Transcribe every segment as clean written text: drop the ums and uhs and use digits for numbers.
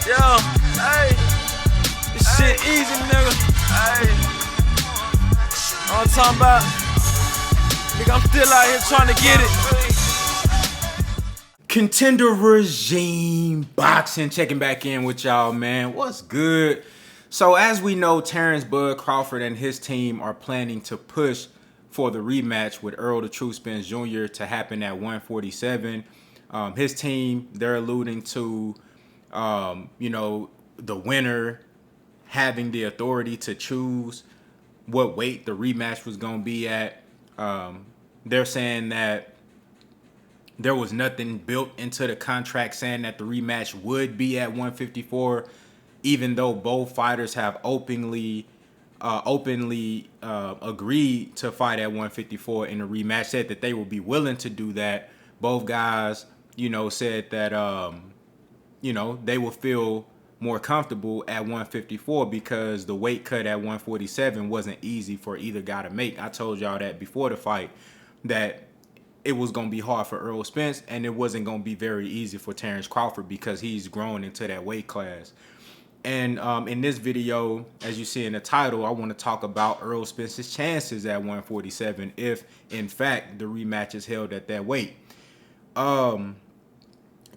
Yo, hey, this shit easy, nigga. Hey, all I'm talking about, nigga, I'm still out here trying to get it. Contender Regime Boxing, checking back in with y'all, man. What's good? So as we know, Terrence Bud Crawford and his team are planning to push for the rematch with Errol the True Spence Jr. to happen at 147. His team, they're alluding to, the winner having the authority to choose what weight the rematch was going to be at. They're saying that there was nothing built into the contract saying that the rematch would be at 154, even though both fighters have openly agreed to fight at 154 in the rematch, said that they will be willing to do that. Both guys, said that, they will feel more comfortable at 154 because the weight cut at 147 wasn't easy for either guy to make. I told y'all that before the fight, that it was going to be hard for Errol Spence and it wasn't going to be very easy for Terence Crawford because he's grown into that weight class. And in this video, as you see in the title, I want to talk about Errol Spence's chances at 147 if, in fact, the rematch is held at that weight.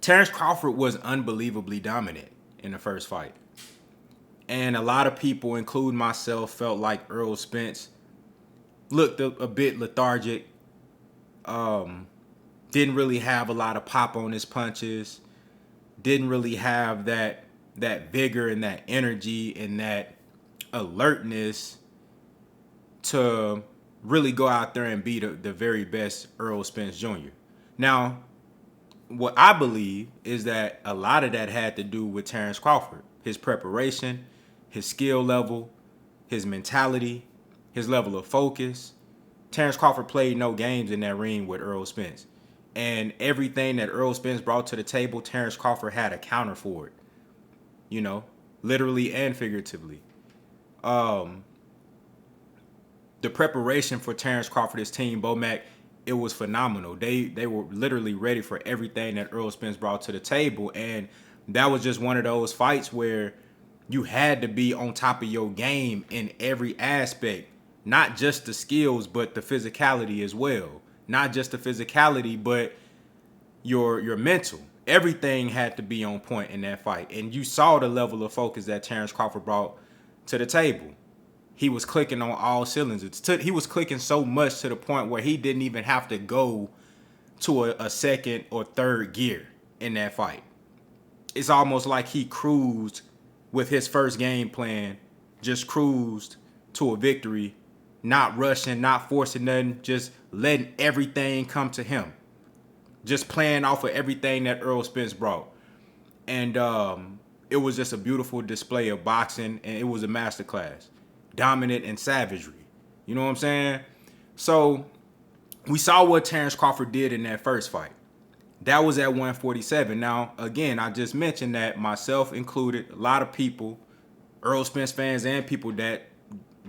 Terence Crawford was unbelievably dominant in the first fight. And a lot of people, including myself, felt like Errol Spence looked a bit lethargic. Didn't really have a lot of pop on his punches. Didn't really have that vigor and that energy and that alertness to really go out there and be the very best Errol Spence Jr. Now, what I believe is that a lot of that had to do with Terence Crawford, his preparation, his skill level, his mentality, his level of focus. Terence Crawford played no games in that ring with Errol Spence. And everything that Errol Spence brought to the table, Terence Crawford had a counter for it. Literally and figuratively. The preparation for Terence Crawford's team, Bomac, it was phenomenal. They were literally ready for everything that Errol Spence brought to the table. And that was just one of those fights where you had to be on top of your game in every aspect. Not just the skills, but the physicality as well. Not just the physicality, but your mental. Everything had to be on point in that fight. And you saw the level of focus that Terence Crawford brought to the table. He was clicking on all cylinders. He was clicking so much to the point where he didn't even have to go to a second or third gear in that fight. It's almost like he cruised with his first game plan, just cruised to a victory, not rushing, not forcing nothing, just letting everything come to him. Just playing off of everything that Errol Spence brought. And it was just a beautiful display of boxing, and it was a masterclass. Dominant and savagery. You know what I'm saying? So we saw what Terence Crawford did in that first fight. That was at 147. Now, again, I just mentioned that, myself included, a lot of people, Errol Spence fans and people that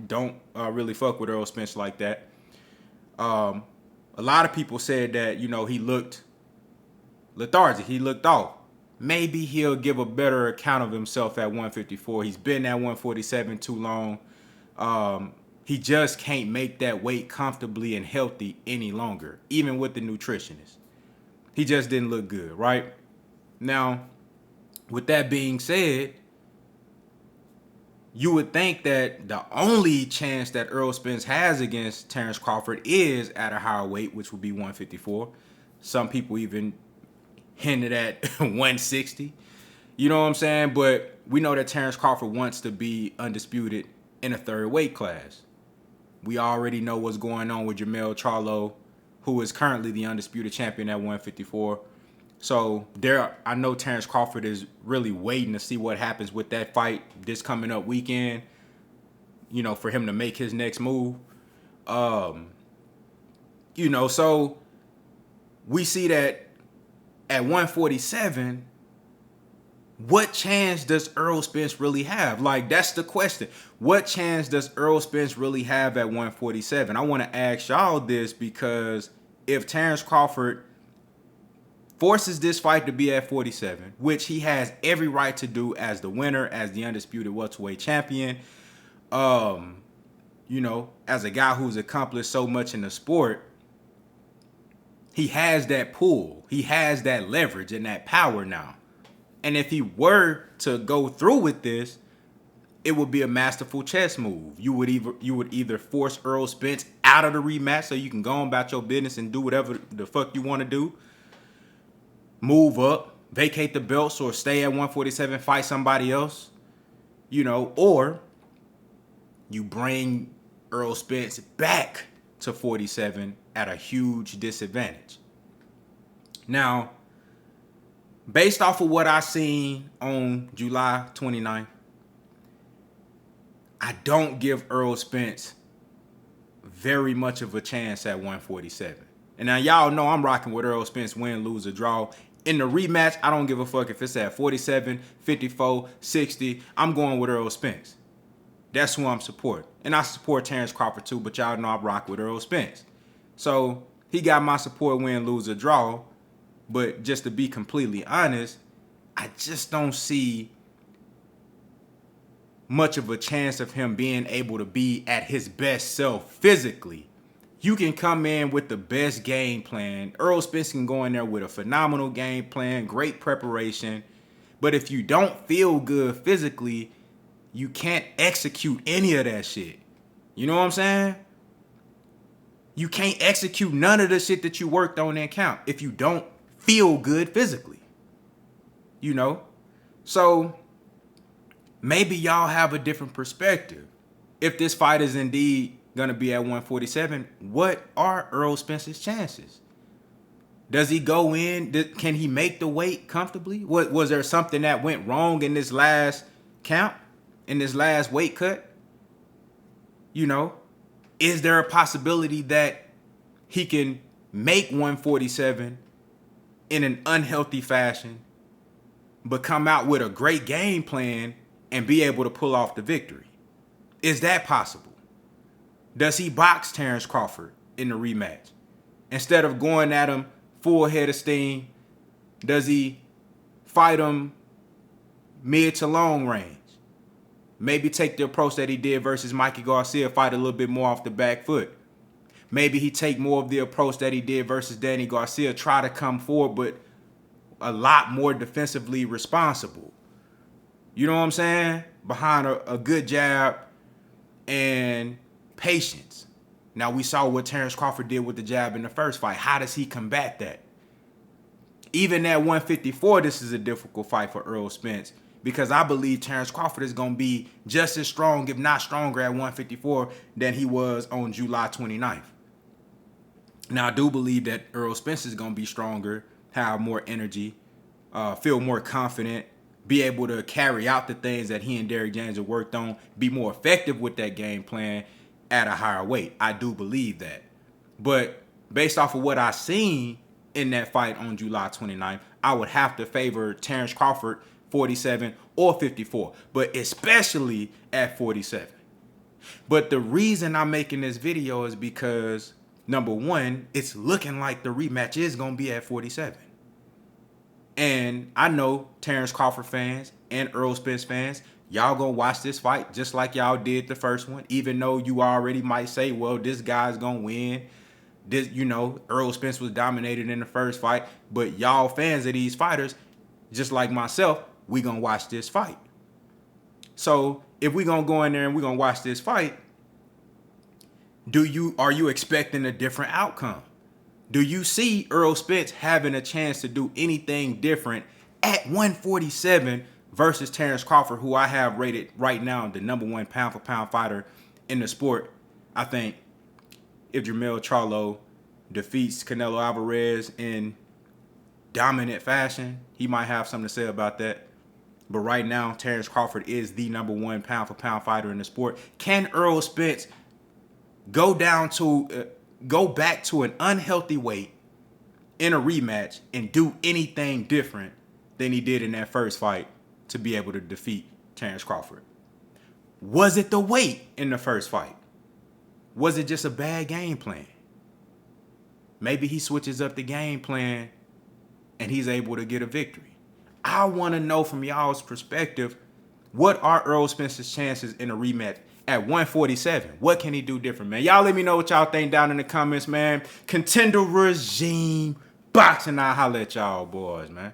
don't really fuck with Errol Spence like that. A lot of people said that, he looked lethargic. He looked off. Maybe he'll give a better account of himself at 154. He's been at 147 too long. He just can't make that weight comfortably and healthy any longer, even with the nutritionist. He just didn't look good, right? Now, with that being said, you would think that the only chance that Errol Spence has against Terence Crawford is at a higher weight, which would be 154. Some people even hinted at 160. You know what I'm saying? But we know that Terence Crawford wants to be undisputed in a third weight class. We already know what's going on with Jermell Charlo, who is currently the undisputed champion at 154. So I know Terence Crawford is really waiting to see what happens with that fight this coming up weekend, for him to make his next move. So we see that at 147, what chance does Errol Spence really have? Like, that's the question. What chance does Errol Spence really have at 147? I want to ask y'all this because if Terence Crawford forces this fight to be at 47, which he has every right to do as the winner, as the undisputed welterweight champion. You know, as a guy who's accomplished so much in the sport, he has that pull. He has that leverage and that power now. And if he were to go through with this, it would be a masterful chess move. You would either force Errol Spence out of the rematch so you can go on about your business and do whatever the fuck you want to do. Move up, vacate the belts, or stay at 147, fight somebody else. You know, or you bring Errol Spence back to 47 at a huge disadvantage. Now, based off of what I seen on July 29th, I don't give Errol Spence very much of a chance at 147. And now y'all know I'm rocking with Errol Spence, win, lose, or draw. In the rematch, I don't give a fuck if it's at 47, 54, 60. I'm going with Errol Spence. That's who I'm supporting. And I support Terence Crawford too, but y'all know I rock with Errol Spence. So he got my support, win, lose, or draw. But just to be completely honest, I just don't see much of a chance of him being able to be at his best self physically. You can come in with the best game plan. Errol Spence can go in there with a phenomenal game plan, great preparation. But if you don't feel good physically, you can't execute any of that shit. You know what I'm saying? You can't execute none of the shit that you worked on in camp if you don't feel good physically. You know? So maybe y'all have a different perspective. If this fight is indeed going to be at 147, what are Errol Spence's chances? Does he go in? Can he make the weight comfortably? Was there something that went wrong in this last count, in this last weight cut? You know, is there a possibility that he can make 147 in an unhealthy fashion, but come out with a great game plan and be able to pull off the victory? Is that possible? Does he box Terence Crawford in the rematch? Instead of going at him full head of steam, does he fight him mid to long range? Maybe take the approach that he did versus Mikey Garcia, fight a little bit more off the back foot. Maybe he take more of the approach that he did versus Danny Garcia, try to come forward, but a lot more defensively responsible. You know what I'm saying? Behind a good jab and patience. Now, we saw what Terence Crawford did with the jab in the first fight. How does he combat that? Even at 154, this is a difficult fight for Errol Spence, because I believe Terence Crawford is going to be just as strong, if not stronger, at 154 than he was on July 29th. Now, I do believe that Errol Spence is going to be stronger, have more energy, feel more confident, be able to carry out the things that he and Derrick James have worked on, be more effective with that game plan at a higher weight. I do believe that. But based off of what I seen in that fight on July 29th, I would have to favor Terence Crawford 47 or 54, but especially at 47. But the reason I'm making this video is because, number one, it's looking like the rematch is going to be at 47. And I know Terence Crawford fans and Errol Spence fans, y'all gonna watch this fight just like y'all did the first one, even though you already might say, well, this guy's gonna win. This, you know, Errol Spence was dominated in the first fight, but y'all fans of these fighters, just like myself, we gonna watch this fight. So if we gonna go in there and we gonna watch this fight, are you expecting a different outcome? Do you see Errol Spence having a chance to do anything different at 147 versus Terence Crawford, who I have rated right now the number one pound-for-pound fighter in the sport? I think if Jermell Charlo defeats Canelo Alvarez in dominant fashion, he might have something to say about that. But right now, Terence Crawford is the number one pound-for-pound fighter in the sport. Can Errol Spence go back to an unhealthy weight in a rematch and do anything different than he did in that first fight to be able to defeat Terence Crawford? Was it the weight in the first fight? Was it just a bad game plan? Maybe he switches up the game plan and he's able to get a victory. I want to know from y'all's perspective, what are Errol Spence's chances in a rematch at 147? What can he do different, man? Y'all let me know what y'all think down in the comments, man. Contender regime boxing. I'll holler at y'all boys, man.